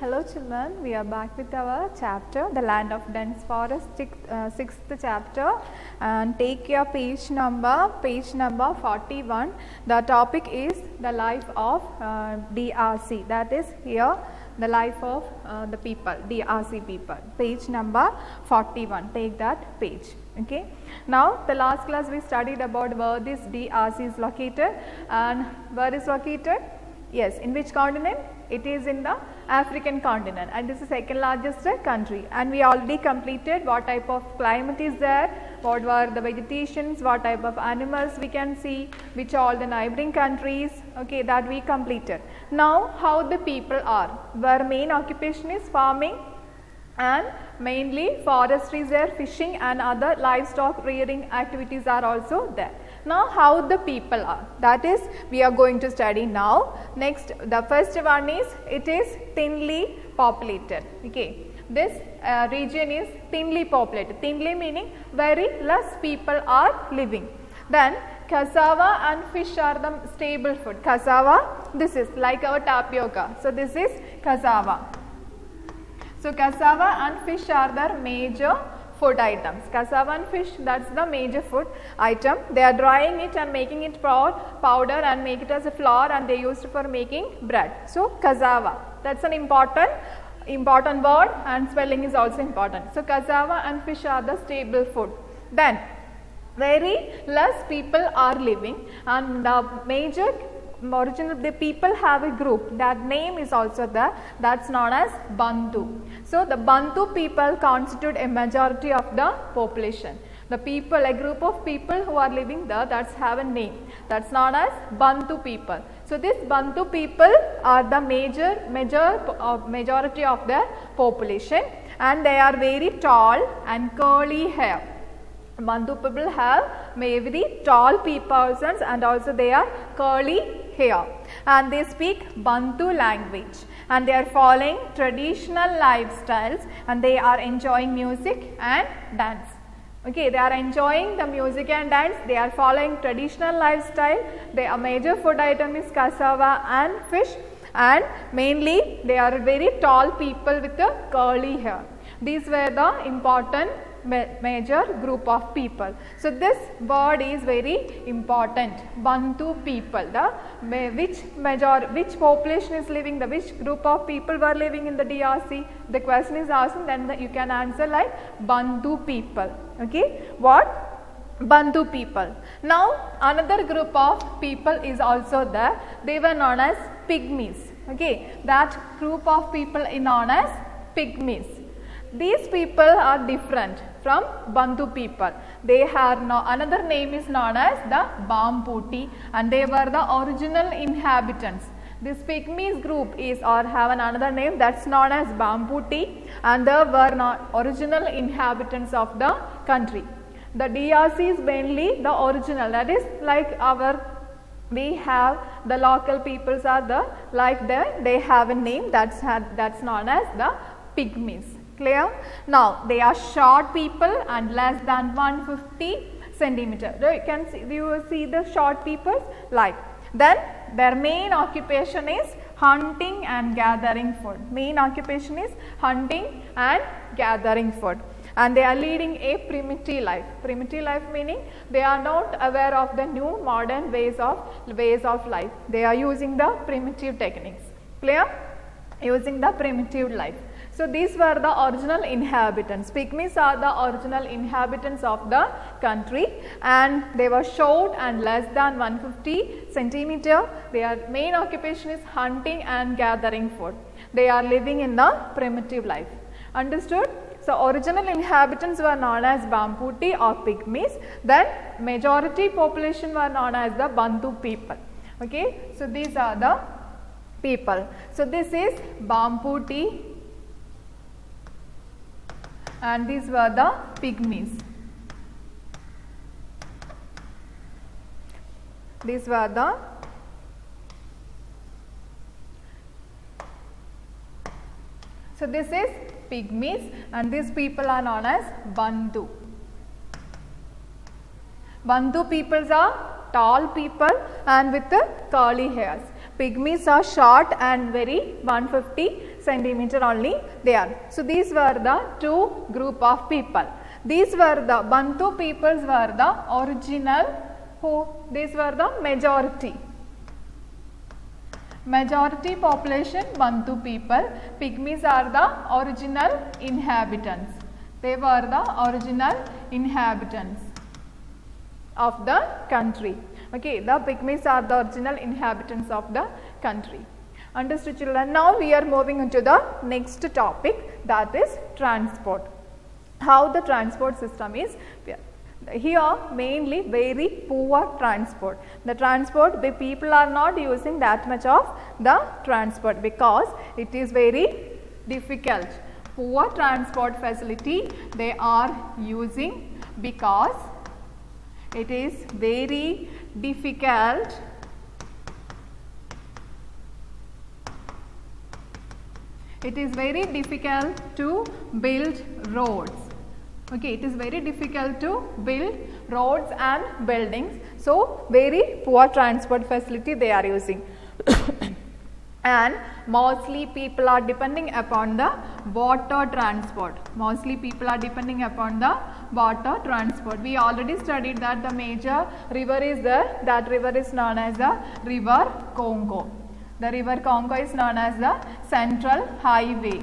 Hello children, we are back with our chapter, The Land of Dense Forest, 6th chapter, and take your page number 41. The topic is the life of DRC, that is here the life of the people, DRC people, page number 41, take that page. Okay. Now the last class we studied about where this DRC is located, and where is located? Yes, in which continent? It is in the African continent, and this is second largest country, and we already completed what type of climate is there, what were the vegetations, what type of animals we can see, which all the neighboring countries, okay, that we completed. Now how the people are, where main occupation is farming and mainly forestry is there, fishing and other livestock rearing activities are also there. Now how the people are, that is we are going to study now. Next, the first one is, it is thinly populated. Okay, this region is thinly populated, thinly meaning very less people are living. Then cassava and fish are the staple food. Cassava, this is like our tapioca, so this is cassava. So cassava and fish are the major food items. Cassava and fish, that's the major food item. They are drying it and making it powder and make it as a flour, and they used for making bread. So cassava, that's an important word, and spelling is also important. So cassava and fish are the staple food. Then very less people are living, and the major the people have a group, that name is also there, that's known as Bantu. So the Bantu people constitute a majority of the population. The people, a group of people who are living there, that's have a name, that's known as Bantu people. So this Bantu people are the majority of the population, and they are very tall and curly hair. Bantu people have very tall persons, and also they are curly hair, and they speak Bantu language, and they are following traditional lifestyles, and they are enjoying music and dance. Okay, they are enjoying the music and dance, they are following traditional lifestyle. Their major food item is cassava and fish, and mainly they are very tall people with a curly hair. These were the important major group of people. So this word is very important, Bantu people. Which population is living, which group of people were living in the DRC? The question is asked, then you can answer like Bantu people. Okay, what? Bantu people. Now another group of people is also there. They were known as pygmies. Okay, that group of people is known as pygmies. These people are different from Bantu people. They have another name is known as the Bamputi, and they were the original inhabitants. This pygmies group is or have another name, that's known as Bamputi, and they were not original inhabitants of the country. The DRC is mainly the original, that is like we have the local peoples are they have a name, that's known as the pygmies. Clear? Now they are short people and less than 150 centimeter. You see the short people like. Then their main occupation is hunting and gathering food. Main occupation is hunting and gathering food, and they are leading a primitive life. Primitive life meaning they are not aware of the new modern ways of life. They are using the primitive techniques. Clear? Using the primitive life. So these were the original inhabitants. Pygmies are the original inhabitants of the country, and they were short and less than 150 centimeter. Their main occupation is hunting and gathering food. They are living in the primitive life. Understood? So original inhabitants were known as Bamputi or pygmies. Then majority population were known as the Bantu people. Okay, so these are the people. So this is Bamputi, and these were the pygmies. These were the so this is pygmies, and these people are known as Bantu. Bantu peoples are tall people and with curly hairs. Pygmies are short and very 150 centimeter only they are. So these were the two group of people. These were the Bantu peoples were the original these were the majority population Bantu people. Pygmies are the original inhabitants. They were the original inhabitants of the country. Okay, the Pygmies are the original inhabitants of the country. Understood, children? Now we are moving into the next topic, that is transport. How the transport system is here, mainly very poor transport. The transport, the people are not using that much of the transport because it is very difficult. Poor transport facility they are using because it is very difficult to build roads. Okay, it is very difficult to build roads and buildings. So, very poor transport facility they are using. And mostly people are depending upon the water transport. We already studied that the major river is there. That river is known as the river Congo. The river Congo is known as the Central Highway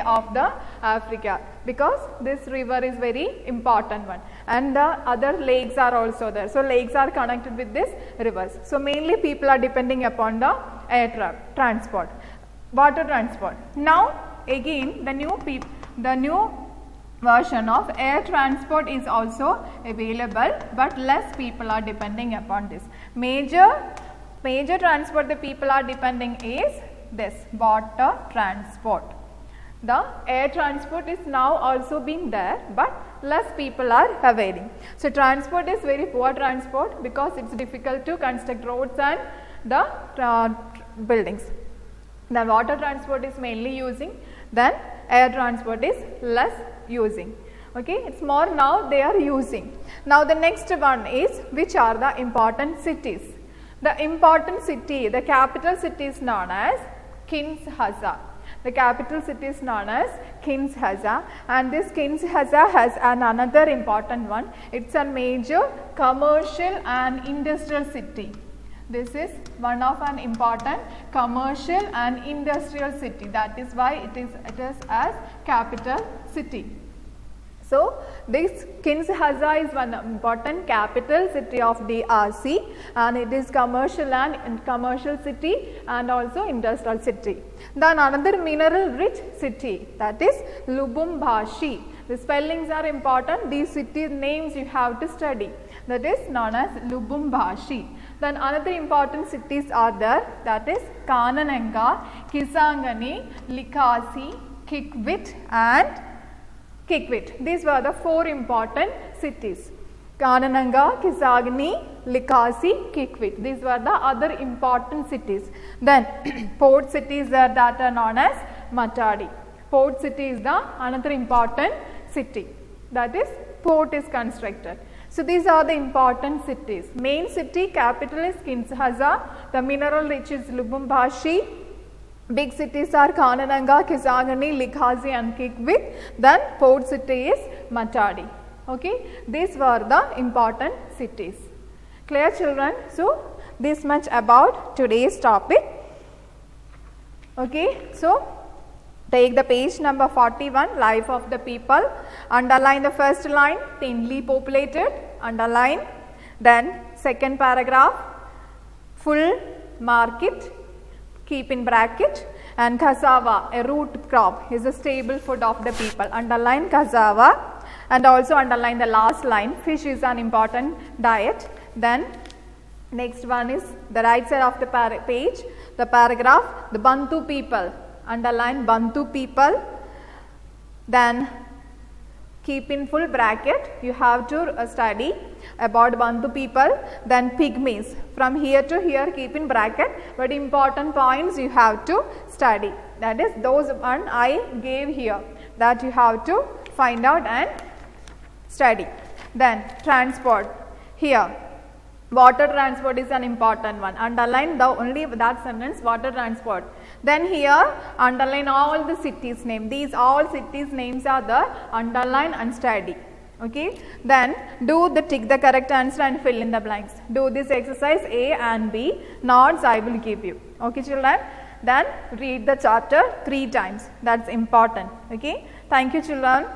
of the Africa, because this river is very important one, and the other lakes are also there. So lakes are connected with this rivers. So mainly people are depending upon the air transport, water transport. Now again the new version of air transport is also available, but less people are depending upon this. Major transport the people are depending is this water transport. The air transport is now also being there, but less people are availing. So transport is very poor transport because it's difficult to construct roads and the buildings. The water transport is mainly using, then air transport is less using. Okay, it's more now they are using. Now the next one is, which are the important cities? The important city, the capital city is known as Kinshasa. The capital city is known as Kinshasa, and this Kinshasa has another important one. It's a major commercial and industrial city. This is one of an important commercial and industrial city. That is why it is as capital city. So this Kinshasa is one important capital city of DRC, and it is commercial city and also industrial city. Then another mineral rich city, that is Lubumbashi. The spellings are important. These city names you have to study. That is known as Lubumbashi. Then another important cities are there, that is Kanananga, Kisangani, Likasi, Kikwit and Kikwit. These were the four important cities. Kanananga, Kisangani, Likasi, Kikwit. These were the other important cities. Then port cities are that are known as Matadi. Port city is the another important city. That is port is constructed. So these are the important cities. Main city capital is Kinshasa. The mineral rich is Lubumbashi. Big cities are Kanananga, Kisangani, Likasi and Kikwit. Then port city is Matadi. Okay, these were the important cities. Clear, children? So this much about today's topic. Okay, so take the page number 41, life of the people. Underline the first line, thinly populated. Underline. Then second paragraph, full market. Keep in bracket, and cassava, a root crop, is a staple food of the people. Underline cassava, and also underline the last line, fish is an important diet. Then next one is the right side of the page, the paragraph, the Bantu people. Underline Bantu people. Then keep in full bracket, you have to study about Bantu people. Then pygmies, from here to here keep in bracket, but important points you have to study. That is those one I gave here, that you have to find out and study. Then transport, here Water transport is an important one. Underline the only that sentence, water transport. Then here underline all the cities name. These all cities names are the underline and study. Okay. Then do the tick the correct answer and fill in the blanks. Do this exercise A and B. Notes I will give you. Okay, children. Then read the chapter 3 times. That's important. Okay. Thank you, children.